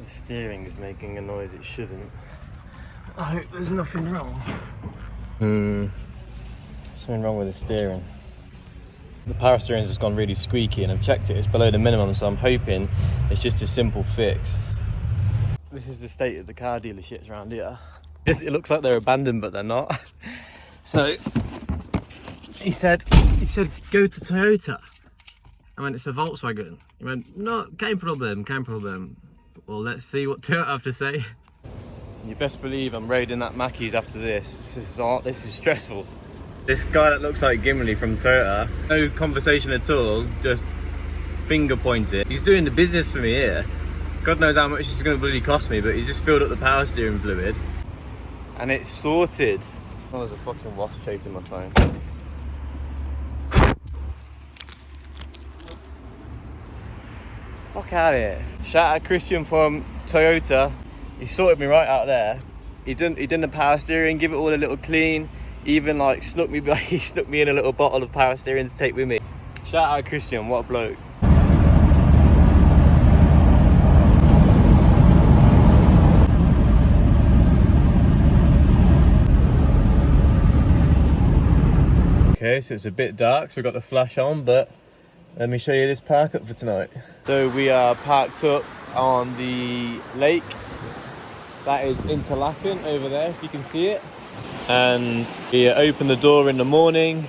The steering is making a noise it shouldn't. I hope there's nothing wrong. Something wrong with the steering. The power steering's just gone really squeaky, and I've checked it, it's below the minimum, so I'm hoping it's just a simple fix. This is the state of the car dealerships around here. It looks like they're abandoned, but they're not. So he said go to Toyota. I went, it's a Volkswagen. He went, no, kein problem. Well, let's see what Toyota have to say. You best believe I'm raiding that Mackey's after this. This is stressful. This guy that looks like Gimli from Toyota, no conversation at all, just finger pointed. He's doing the business for me here. God knows how much this is going to bloody cost me, but he's just filled up the power steering fluid. And it's sorted. Oh, there's a fucking wasp chasing my phone. Fuck out of here. Shout out Christian from Toyota. He sorted me right out there. He done the power steering, give it all a little clean. Even like he snuck me in a little bottle of power steering to take with me. Shout out Christian, what a bloke. Okay, so it's a bit dark, so we've got the flash on, but let me show you this park up for tonight. So we are parked up on the lake. That is Interlaken over there, if you can see it. And we open the door in the morning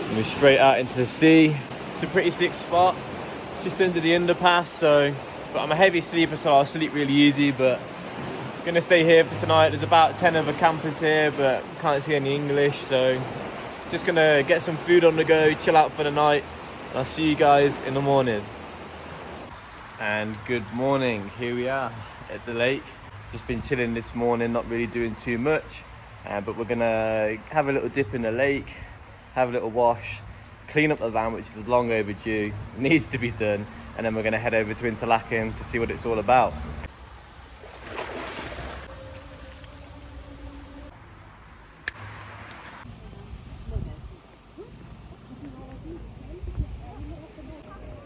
and we're straight out into the sea. It's a pretty sick spot, just under the underpass. But I'm a heavy sleeper, so I'll sleep really easy, but I'm gonna stay here for tonight. There's about 10 other campers here, but can't see any English, so just gonna get some food on the go, chill out for the night, and I'll see you guys in the morning. And good morning, here we are at the lake. Just been chilling this morning, not really doing too much. But we're gonna have a little dip in the lake, have a little wash, clean up the van, which is long overdue, needs to be done, and then we're gonna head over to Interlaken to see what it's all about.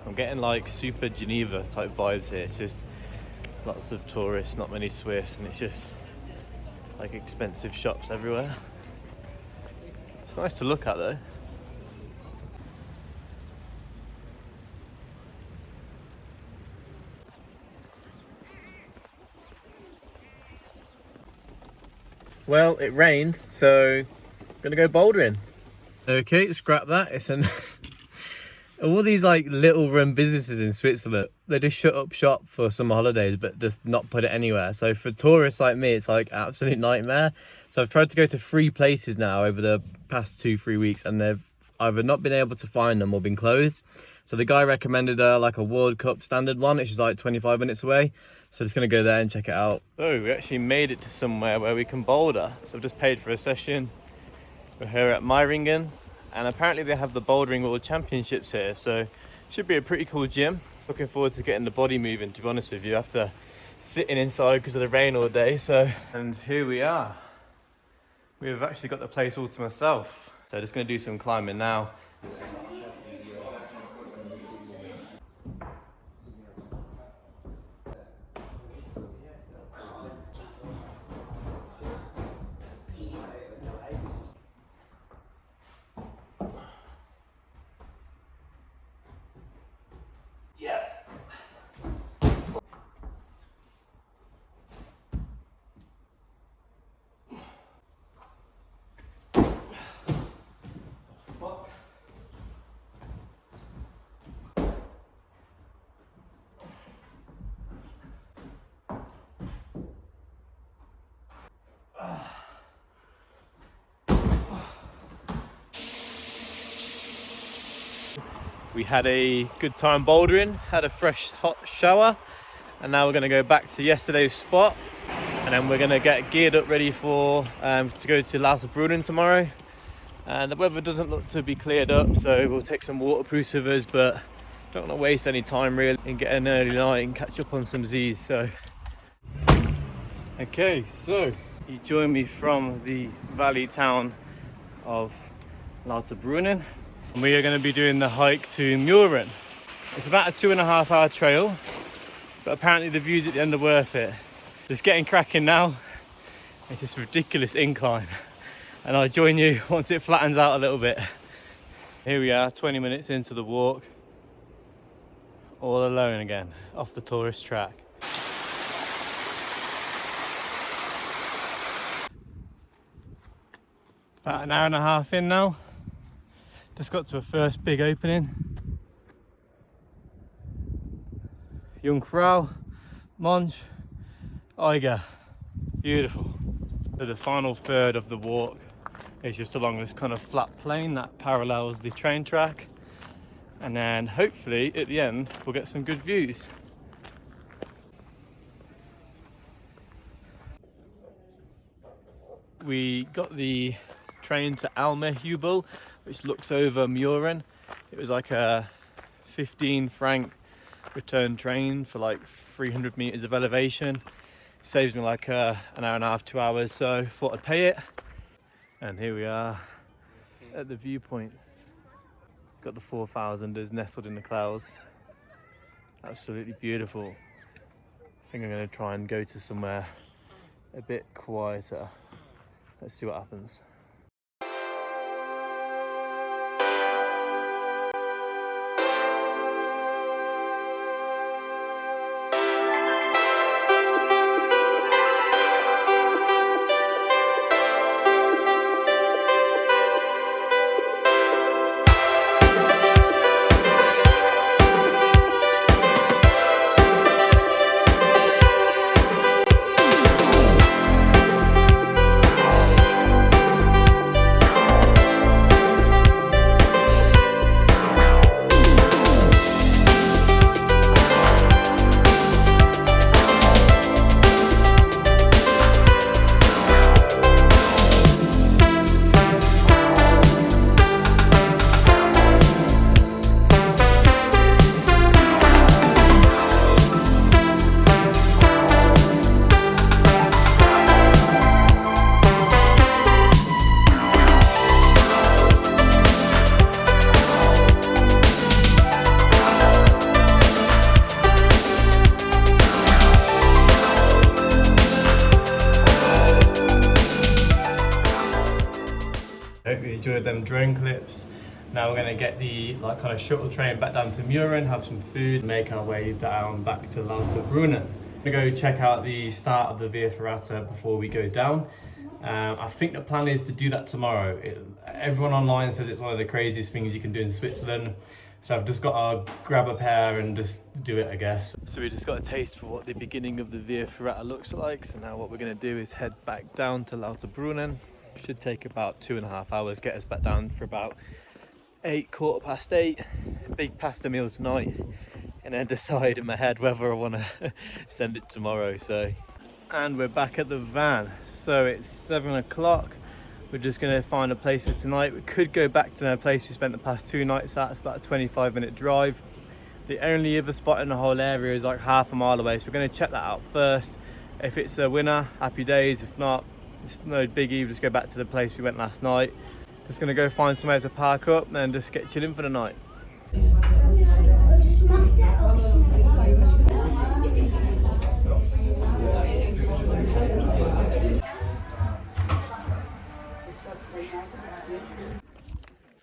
I'm getting like super Geneva type vibes here. It's just lots of tourists, not many Swiss, and it's just like expensive shops everywhere. It's nice to look at though. Well, it rained, so I'm gonna go bouldering. Okay, scrap that. It's an all these like little run businesses in Switzerland, they just shut up shop for summer holidays but just not put it anywhere. So for tourists like me, it's like absolute nightmare. So I've tried to go to 3 places now over the past 2-3 weeks, and they've either not been able to find them or been closed. So the guy recommended like a World Cup standard one, which is like 25 minutes away. So I'm just gonna go there and check it out. So we actually made it to somewhere where we can boulder. So I've just paid for a session. We're here at Murren. And apparently they have the Bouldering World Championships here, so should be a pretty cool gym. Looking forward to getting the body moving, to be honest with you, after sitting inside because of the rain all day. And here we are. We've actually got the place all to myself. So just gonna do some climbing now. We had a good time bouldering, had a fresh hot shower, and now we're going to go back to yesterday's spot, and then we're going to get geared up ready for to go to Lauterbrunnen tomorrow. And the weather doesn't look to be cleared up, so we'll take some waterproofs with us, but don't want to waste any time really and get an early night and catch up on some Z's. So okay, so you join me from the valley town of Lauterbrunnen. We are going to be doing the hike to Murren. It's about a 2.5 hour trail, but apparently the views at the end are worth it. Just getting cracking now. It's this ridiculous incline, and I'll join you once it flattens out a little bit. Here we are, 20 minutes into the walk, all alone again, off the tourist track. About an hour and a half in now. Just got to a first big opening. Jungfrau, Monch, Eiger. Beautiful. So the final third of the walk is just along this kind of flat plain that parallels the train track. And then hopefully at the end we'll get some good views. We got the train to Almehubel, which looks over Murren. It was like a 15 franc return train for like 300 meters of elevation. Saves me like an hour and a half, 2 hours, so thought I'd pay it. And here we are at the viewpoint. Got the 4,000ers nestled in the clouds. Absolutely beautiful. I think I'm going to try and go to somewhere a bit quieter. Let's see what happens. Hope you enjoyed them drone clips. Now we're going to get the kind of shuttle train back down to Murren, have some food, make our way down back to Lauterbrunnen. We're going to go check out the start of the Via Ferrata before we go down. I think the plan is to do that tomorrow. Everyone online says it's one of the craziest things you can do in Switzerland. So I've just got to grab a pair and just do it, I guess. So we just got a taste for what the beginning of the Via Ferrata looks like. So now what we're going to do is head back down to Lauterbrunnen. Should take about 2.5 hours, get us back down for about 8:15. Big pasta meal tonight, and then decide in my head whether I want to send it tomorrow. So, and we're back at the van. So it's 7 o'clock. We're just going to find a place for tonight. We could go back to the place we spent the past 2 nights at. It's about a 25-minute drive. The only other spot in the whole area is like half a mile away, so we're going to check that out first. If it's a winner, happy days. If not, it's no biggie. We'll just go back to the place we went last night. Just going to go find somewhere to park up and just get chilling for the night.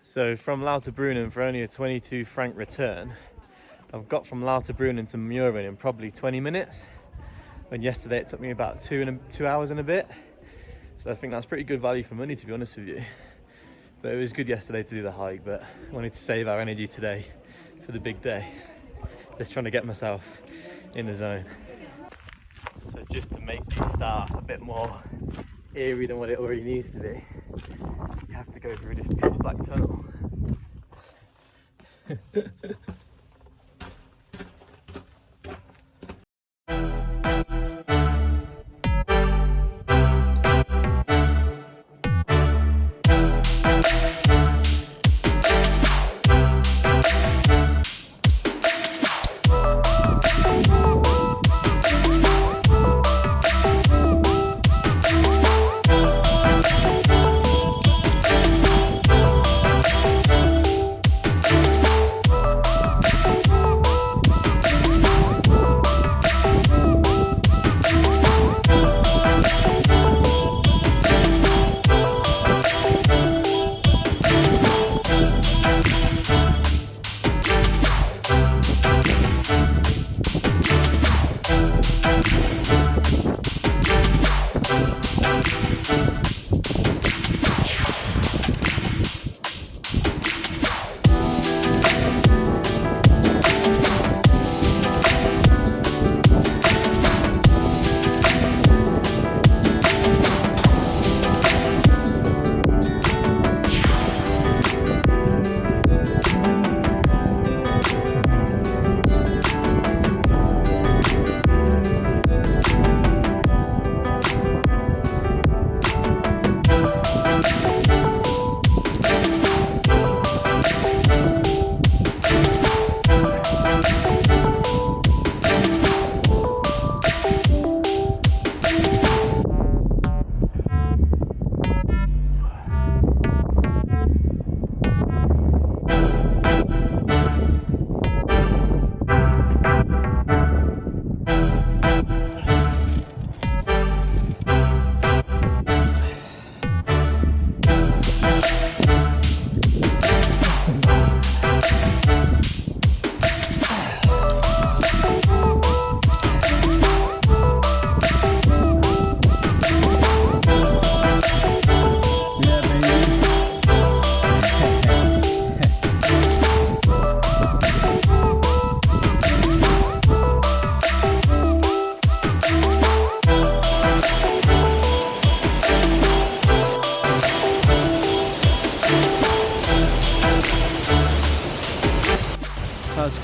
So from Lauterbrunnen, for only a 22 franc return, I've got from Lauterbrunnen to Murren in probably 20 minutes. When yesterday it took me about 2 hours and a bit. So I think that's pretty good value for money, to be honest with you. But it was good yesterday to do the hike, but I wanted to save our energy today for the big day. Just trying to get myself in the zone. So just to make the start a bit more eerie than what it already needs to be, you have to go through this pitch black tunnel.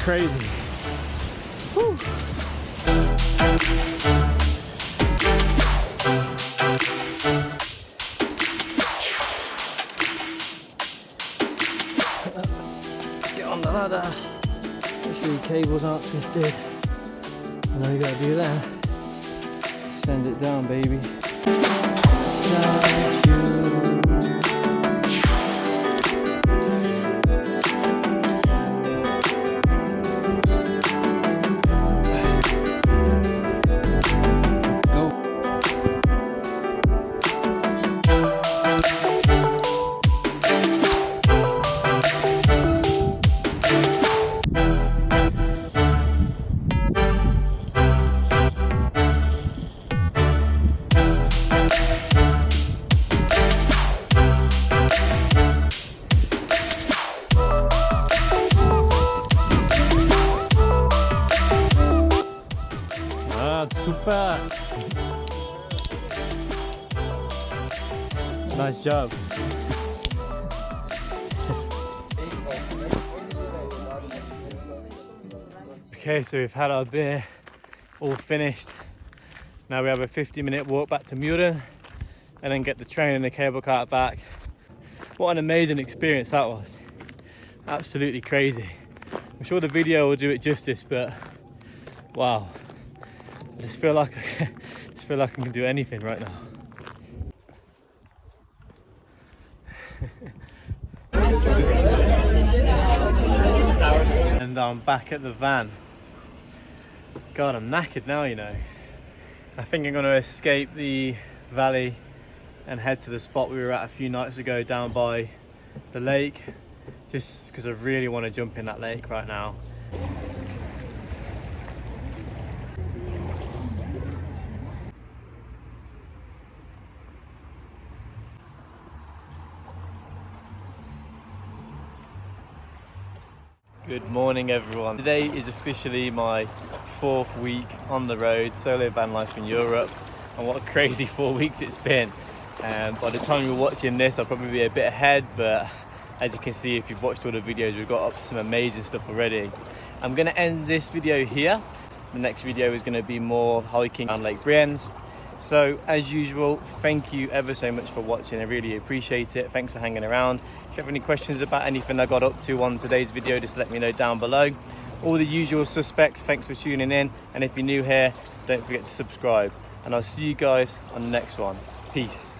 crazy. Woo. Get on the ladder. Make sure your cables aren't twisted. And all you gotta do then, send it down, baby. Super! Nice job. Okay, so we've had our beer, all finished. Now we have a 50-minute walk back to Murren and then get the train and the cable car back. What an amazing experience that was. Absolutely crazy. I'm sure the video will do it justice, but wow. I just feel like I can do anything right now. And I'm back at the van. God, I'm knackered now, you know. I think I'm going to escape the valley and head to the spot we were at a few nights ago down by the lake, just because I really want to jump in that lake right now. Good morning, everyone. Today is officially my 4th week on the road, solo van life in Europe, and what a crazy 4 weeks it's been. By the time you're watching this, I'll probably be a bit ahead, but as you can see, if you've watched all the videos, we've got up to some amazing stuff already. I'm going to end this video here. The next video is going to be more hiking around Lake Brienz. So as usual, thank you ever so much for watching. I really appreciate it. Thanks for hanging around. If you have any questions about anything I got up to on today's video, just let me know down below. All the usual suspects, thanks for tuning in. And if you're new here, don't forget to subscribe. And I'll see you guys on the next one. Peace.